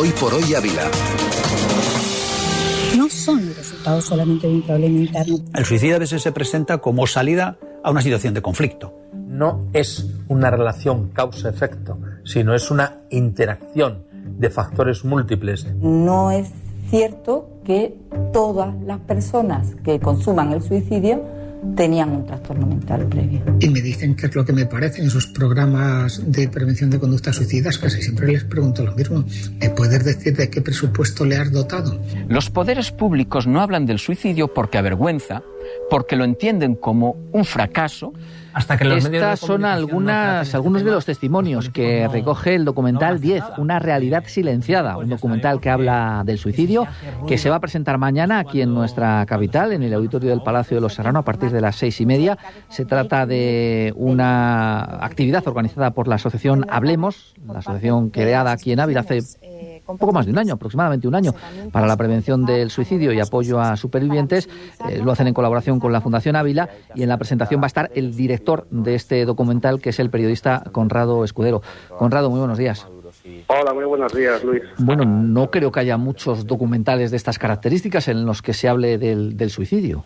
Hoy por Hoy Ávila. No son los resultados solamente de un problema interno. El suicidio a veces se presenta como salida a una situación de conflicto. No es una relación causa-efecto, sino es una interacción de factores múltiples. No es cierto que todas las personas que consuman el suicidio tenían un trastorno mental previo. Y me dicen qué es lo que me parecen esos programas de prevención de conductas suicidas. Casi siempre les pregunto lo mismo. ¿Me puedes decir de qué presupuesto le has dotado? Los poderes públicos no hablan del suicidio porque avergüenza, porque lo entienden como un fracaso. Hasta que los Estas son algunos de los testimonios que recoge el documental 10, una realidad silenciada, un documental que habla del suicidio, que se va a presentar mañana aquí en nuestra capital, en el auditorio del Palacio de los Serrano, a partir de las 6:30. Se trata de una actividad organizada por la asociación Hablemos, la asociación creada aquí en Ávila hace un poco más de un año, aproximadamente un año, para la prevención del suicidio y apoyo a supervivientes. Lo hacen en colaboración con la Fundación Ávila, y en la presentación va a estar el director de este documental, que es el periodista Conrado Escudero. Conrado, muy buenos días. Hola, muy buenos días, Luis. Bueno, no creo que haya muchos documentales de estas características en los que se hable del suicidio.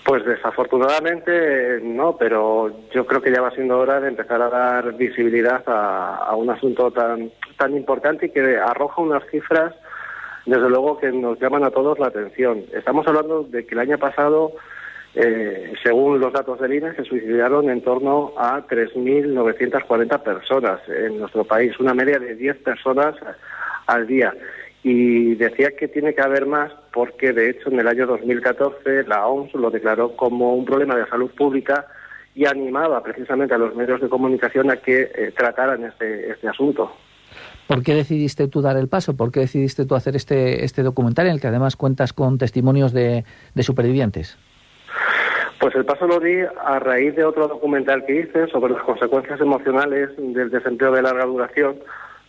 Pues desafortunadamente no, pero yo creo que ya va siendo hora de empezar a dar visibilidad a un asunto tan importante y que arroja unas cifras, desde luego, que nos llaman a todos la atención. Estamos hablando de que el año pasado, según los datos del INE, se suicidaron en torno a 3.940 personas en nuestro país, una media de 10 personas al día. Y decía que tiene que haber más porque, de hecho, en el año 2014 la OMS lo declaró como un problema de salud pública y animaba precisamente a los medios de comunicación a que trataran este asunto. ¿Por qué decidiste tú dar el paso? ¿Por qué decidiste tú hacer este documental en el que además cuentas con testimonios de supervivientes? Pues el paso lo di a raíz de otro documental que hice sobre las consecuencias emocionales del desempleo de larga duración,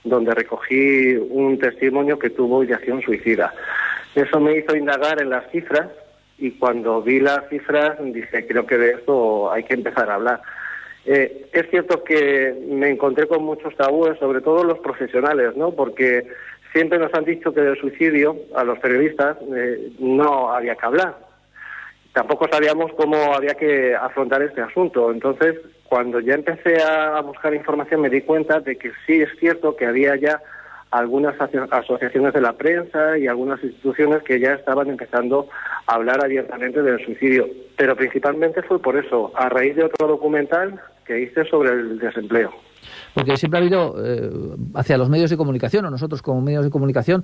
donde recogí un testimonio que tuvo ideación suicida. Eso me hizo indagar en las cifras, y cuando vi las cifras dije, creo que de esto hay que empezar a hablar. Es cierto que me encontré con muchos tabúes, sobre todo los profesionales, ¿no? Porque siempre nos han dicho que del suicidio, a los periodistas, no había que hablar. Tampoco sabíamos cómo había que afrontar este asunto. Entonces, cuando ya empecé a buscar información, me di cuenta de que sí es cierto que había ya algunas asociaciones de la prensa y algunas instituciones que ya estaban empezando a hablar abiertamente del suicidio. Pero principalmente fue por eso, a raíz de otro documental que hice sobre el desempleo. Porque siempre ha habido, hacia los medios de comunicación, o nosotros como medios de comunicación,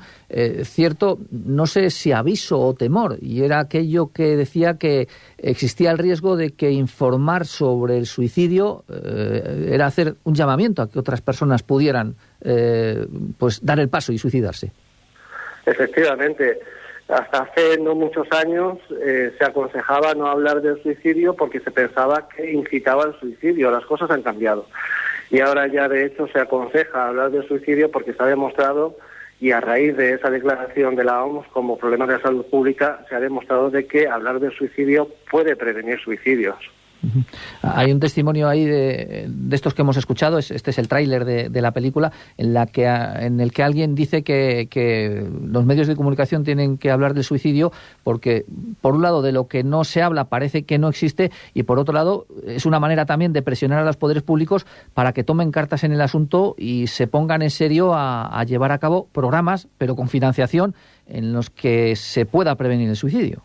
cierto, no sé si aviso o temor, y era aquello que decía que existía el riesgo de que informar sobre el suicidio era hacer un llamamiento a que otras personas pudieran pues dar el paso y suicidarse. Efectivamente. Hasta hace no muchos años se aconsejaba no hablar del suicidio porque se pensaba que incitaba al suicidio. Las cosas han cambiado. Y ahora ya, de hecho, se aconseja hablar del suicidio porque se ha demostrado, y a raíz de esa declaración de la OMS como problema de salud pública, se ha demostrado de que hablar del suicidio puede prevenir suicidios. Uh-huh. Hay un testimonio ahí de estos que hemos escuchado, este es el tráiler de la película, en el que alguien dice que los medios de comunicación tienen que hablar del suicidio porque, por un lado, de lo que no se habla parece que no existe, y por otro lado es una manera también de presionar a los poderes públicos para que tomen cartas en el asunto y se pongan en serio a llevar a cabo programas, pero con financiación, en los que se pueda prevenir el suicidio.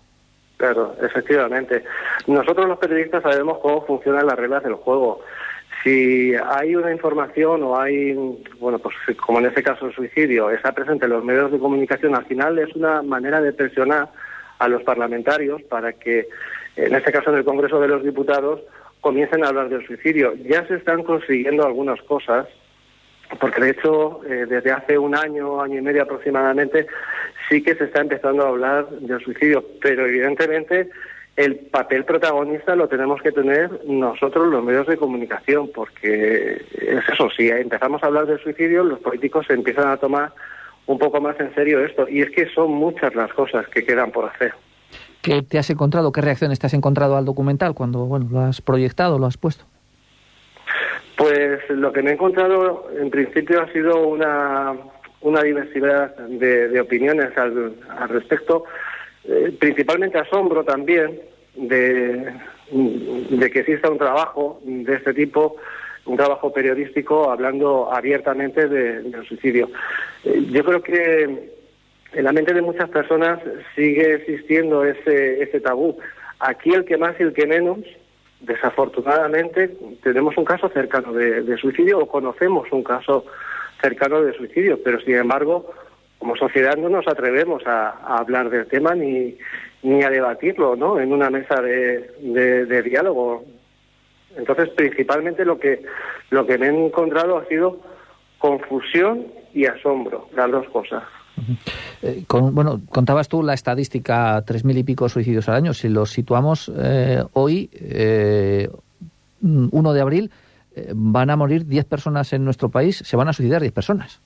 Claro, efectivamente. Nosotros los periodistas sabemos cómo funcionan las reglas del juego. Si hay una información o hay, bueno, pues como en este caso el suicidio, está presente en los medios de comunicación, al final es una manera de presionar a los parlamentarios para que, en este caso en el Congreso de los Diputados, comiencen a hablar del suicidio. Ya se están consiguiendo algunas cosas, porque de hecho desde hace un año y medio aproximadamente sí que se está empezando a hablar del suicidio, pero evidentemente el papel protagonista lo tenemos que tener nosotros, los medios de comunicación, porque es eso, si empezamos a hablar del suicidio, los políticos se empiezan a tomar un poco más en serio esto, y es que son muchas las cosas que quedan por hacer. ¿Qué te has encontrado, qué reacciones te has encontrado al documental cuando lo has proyectado, lo has puesto? Pues lo que me he encontrado en principio ha sido una diversidad de opiniones al respecto, principalmente asombro también de que exista un trabajo de este tipo, un trabajo periodístico hablando abiertamente del suicidio. Yo creo que en la mente de muchas personas sigue existiendo ese tabú. Aquí el que más y el que menos, desafortunadamente, tenemos un caso cercano de suicidio o conocemos un caso cercano de suicidio, pero sin embargo, como sociedad no nos atrevemos a hablar del tema ni a debatirlo, ¿no?, en una mesa de diálogo. Entonces, principalmente lo que me he encontrado ha sido confusión y asombro, las dos cosas. Contabas tú la estadística, 3.000 y pico suicidios al año. Si los situamos hoy, 1 de abril, van a morir 10 personas en nuestro país, se van a suicidar 10 personas.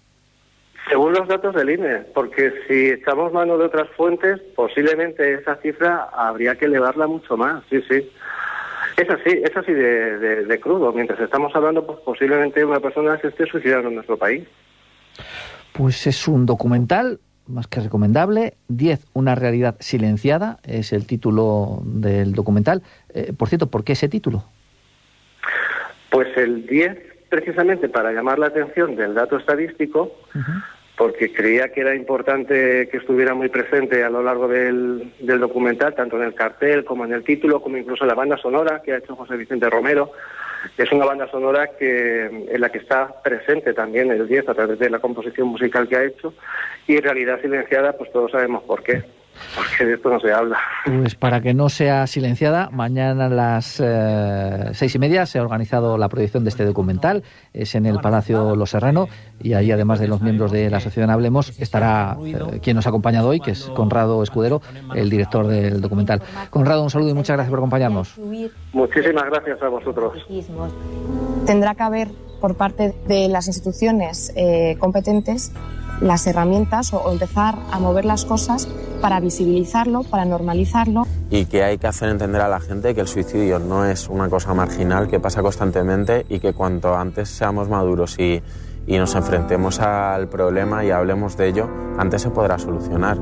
Según los datos del INE, porque si echamos mano de otras fuentes, posiblemente esa cifra habría que elevarla mucho más, sí. Es así de crudo. Mientras estamos hablando, pues posiblemente una persona se esté suicidando en nuestro país. Pues es un documental más que recomendable. 10, una realidad silenciada, es el título del documental. Por cierto, ¿por qué ese título? Pues el 10, precisamente para llamar la atención del dato estadístico, porque creía que era importante que estuviera muy presente a lo largo del documental, tanto en el cartel como en el título, como incluso en la banda sonora que ha hecho José Vicente Romero. Es una banda sonora en la que está presente también el 10 a través de la composición musical que ha hecho, y Realidad Silenciada, pues todos sabemos por qué. Porque de esto no se habla. Pues para que no sea silenciada, mañana a las 6:30 se ha organizado la proyección de este documental. Es en el Palacio Los Serrano, y ahí, además de los miembros de la asociación Hablemos, estará quien nos ha acompañado hoy, que es Conrado Escudero, el director del documental. Conrado, un saludo y muchas gracias por acompañarnos. Muchísimas gracias a vosotros. Tendrá que haber, por parte de las instituciones competentes, las herramientas o empezar a mover las cosas para visibilizarlo, para normalizarlo. Y que hay que hacer entender a la gente que el suicidio no es una cosa marginal, que pasa constantemente, y que cuanto antes seamos maduros y nos enfrentemos al problema y hablemos de ello, antes se podrá solucionar.